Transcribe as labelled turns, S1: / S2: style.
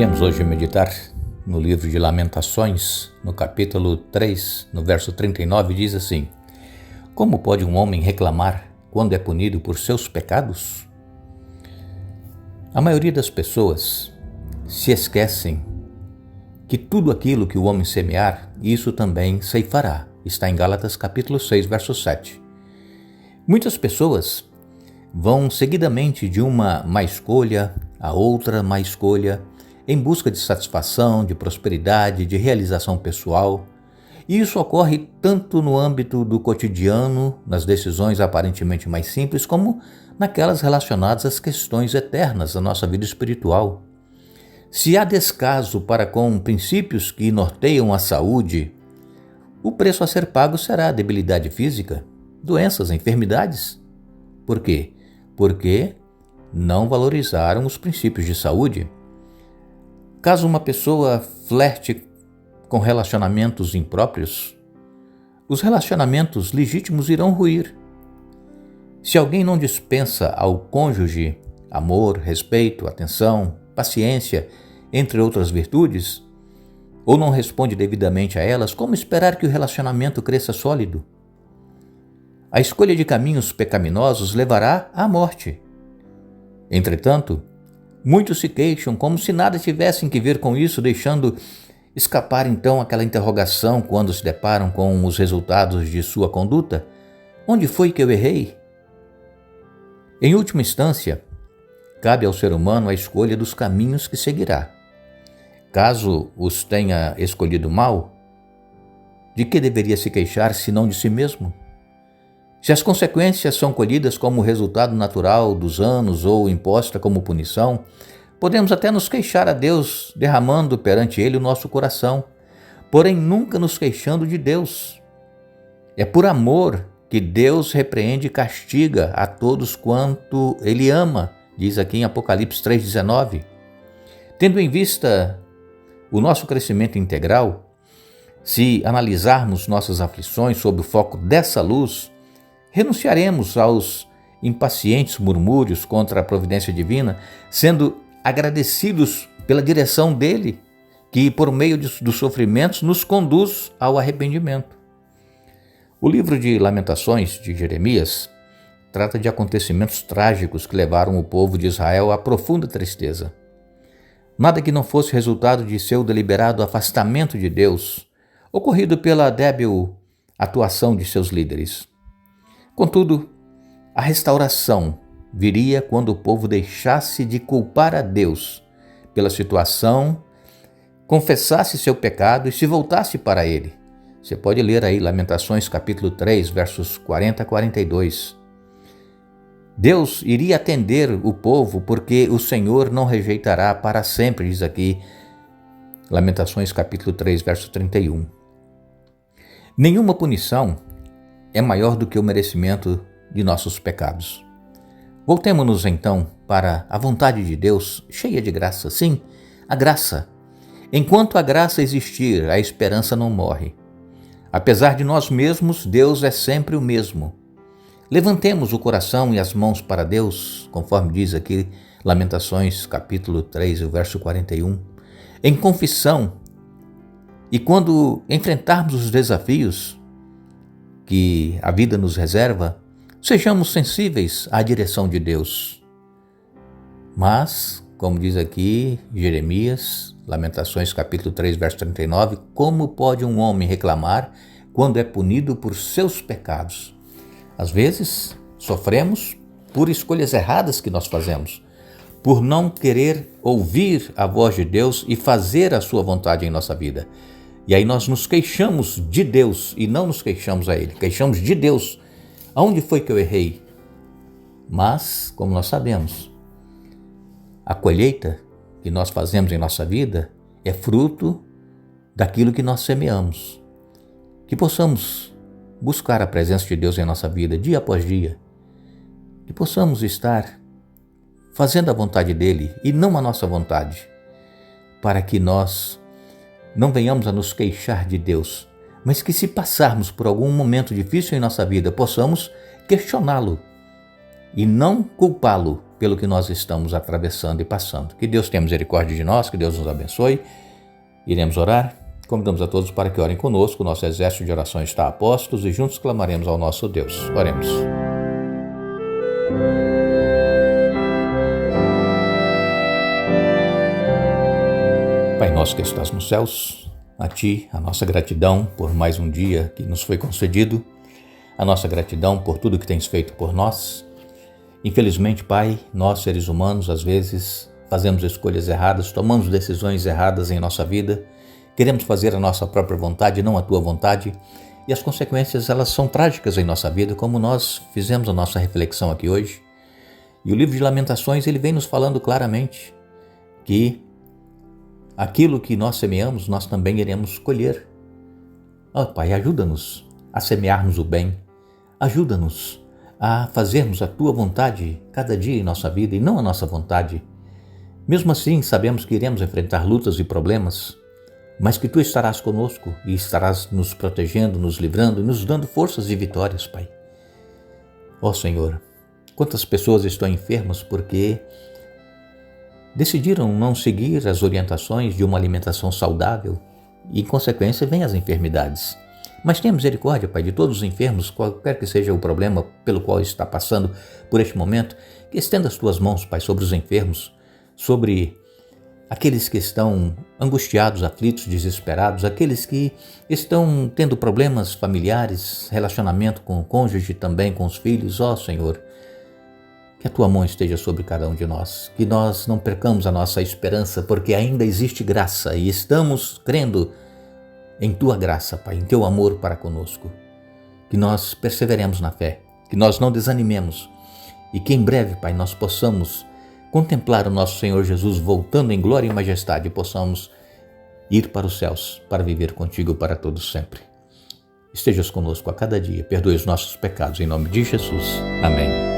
S1: Iremos hoje meditar no livro de Lamentações, no capítulo 3, no verso 39, diz assim: Como pode um homem reclamar quando é punido por seus pecados? A maioria das pessoas se esquecem que tudo aquilo que o homem semear, isso também ceifará. Está em Gálatas capítulo 6, verso 7. Muitas pessoas vão seguidamente de uma má escolha a outra má escolha, em busca de satisfação, de prosperidade, de realização pessoal. E isso ocorre tanto no âmbito do cotidiano, nas decisões aparentemente mais simples, como naquelas relacionadas às questões eternas da nossa vida espiritual. Se há descaso para com princípios que norteiam a saúde, o preço a ser pago será a debilidade física, doenças, enfermidades. Por quê? Porque não valorizaram os princípios de saúde. Caso uma pessoa flerte com relacionamentos impróprios, os relacionamentos legítimos irão ruir. Se alguém não dispensa ao cônjuge amor, respeito, atenção, paciência, entre outras virtudes, ou não responde devidamente a elas, como esperar que o relacionamento cresça sólido? A escolha de caminhos pecaminosos levará à morte. Entretanto, muitos se queixam como se nada tivessem que ver com isso, deixando escapar então aquela interrogação quando se deparam com os resultados de sua conduta: onde foi que eu errei? Em última instância, cabe ao ser humano a escolha dos caminhos que seguirá. Caso os tenha escolhido mal, de que deveria se queixar senão de si mesmo? Se as consequências são colhidas como resultado natural dos anos ou imposta como punição, podemos até nos queixar a Deus, derramando perante Ele o nosso coração, porém nunca nos queixando de Deus. É por amor que Deus repreende e castiga a todos quanto Ele ama, diz aqui em Apocalipse 3,19. Tendo em vista o nosso crescimento integral, se analisarmos nossas aflições sob o foco dessa luz, renunciaremos aos impacientes murmúrios contra a providência divina, sendo agradecidos pela direção dele, que por meio dos sofrimentos nos conduz ao arrependimento. O livro de Lamentações de Jeremias trata de acontecimentos trágicos que levaram o povo de Israel à profunda tristeza. Nada que não fosse resultado de seu deliberado afastamento de Deus, ocorrido pela débil atuação de seus líderes. Contudo, a restauração viria quando o povo deixasse de culpar a Deus pela situação, confessasse seu pecado e se voltasse para Ele. Você pode ler aí Lamentações capítulo 3, versos 40 a 42. Deus iria atender o povo porque o Senhor não rejeitará para sempre, diz aqui Lamentações capítulo 3, verso 31. Nenhuma punição é maior do que o merecimento de nossos pecados. Voltemo-nos então para a vontade de Deus, cheia de graça. Sim, a graça. Enquanto a graça existir, a esperança não morre. Apesar de nós mesmos, Deus é sempre o mesmo. Levantemos o coração e as mãos para Deus, conforme diz aqui Lamentações capítulo 3, verso 41, em confissão, e quando enfrentarmos os desafios que a vida nos reserva, sejamos sensíveis à direção de Deus. Mas, como diz aqui Jeremias, Lamentações capítulo 3, verso 39, como pode um homem reclamar quando é punido por seus pecados? Às vezes, sofremos por escolhas erradas que nós fazemos, por não querer ouvir a voz de Deus e fazer a sua vontade em nossa vida. E aí nós nos queixamos de Deus e não nos queixamos a Ele, queixamos de Deus. Aonde foi que eu errei? Mas, como nós sabemos, a colheita que nós fazemos em nossa vida é fruto daquilo que nós semeamos. Que possamos buscar a presença de Deus em nossa vida dia após dia. Que possamos estar fazendo a vontade dEle e não a nossa vontade, para que nós não venhamos a nos queixar de Deus, mas que se passarmos por algum momento difícil em nossa vida, possamos questioná-lo e não culpá-lo, pelo que nós estamos atravessando e passando. Que Deus tenha misericórdia de nós, que Deus nos abençoe. Iremos orar. Convidamos a todos para que orem conosco. Nosso exército de oração está a postos e juntos clamaremos ao nosso Deus. Oremos. Pai nosso que estás nos céus, a Ti a nossa gratidão por mais um dia que nos foi concedido, a nossa gratidão por tudo que tens feito por nós. Infelizmente, Pai, nós seres humanos às vezes fazemos escolhas erradas, tomamos decisões erradas em nossa vida, queremos fazer a nossa própria vontade, não a Tua vontade, e as consequências elas são trágicas em nossa vida, como nós fizemos a nossa reflexão aqui hoje. E o livro de Lamentações ele vem nos falando claramente que aquilo que nós semeamos, nós também iremos colher. Pai, ajuda-nos a semearmos o bem, ajuda-nos a fazermos a Tua vontade cada dia em nossa vida e não a nossa vontade. Mesmo assim, sabemos que iremos enfrentar lutas e problemas, mas que Tu estarás conosco e estarás nos protegendo, nos livrando e nos dando forças e vitórias, Pai. Senhor, quantas pessoas estão enfermas porque decidiram não seguir as orientações de uma alimentação saudável e, em consequência, vêm as enfermidades. Mas tenha misericórdia, Pai, de todos os enfermos, qualquer que seja o problema pelo qual está passando por este momento, que estenda as Tuas mãos, Pai, sobre os enfermos, sobre aqueles que estão angustiados, aflitos, desesperados, aqueles que estão tendo problemas familiares, relacionamento com o cônjuge, também com os filhos. Senhor, que a Tua mão esteja sobre cada um de nós, que nós não percamos a nossa esperança, porque ainda existe graça e estamos crendo em Tua graça, Pai, em Teu amor para conosco. Que nós perseveremos na fé, que nós não desanimemos e que em breve, Pai, nós possamos contemplar o nosso Senhor Jesus voltando em glória e majestade e possamos ir para os céus para viver contigo para todos sempre. Estejas conosco a cada dia, perdoe os nossos pecados em nome de Jesus. Amém.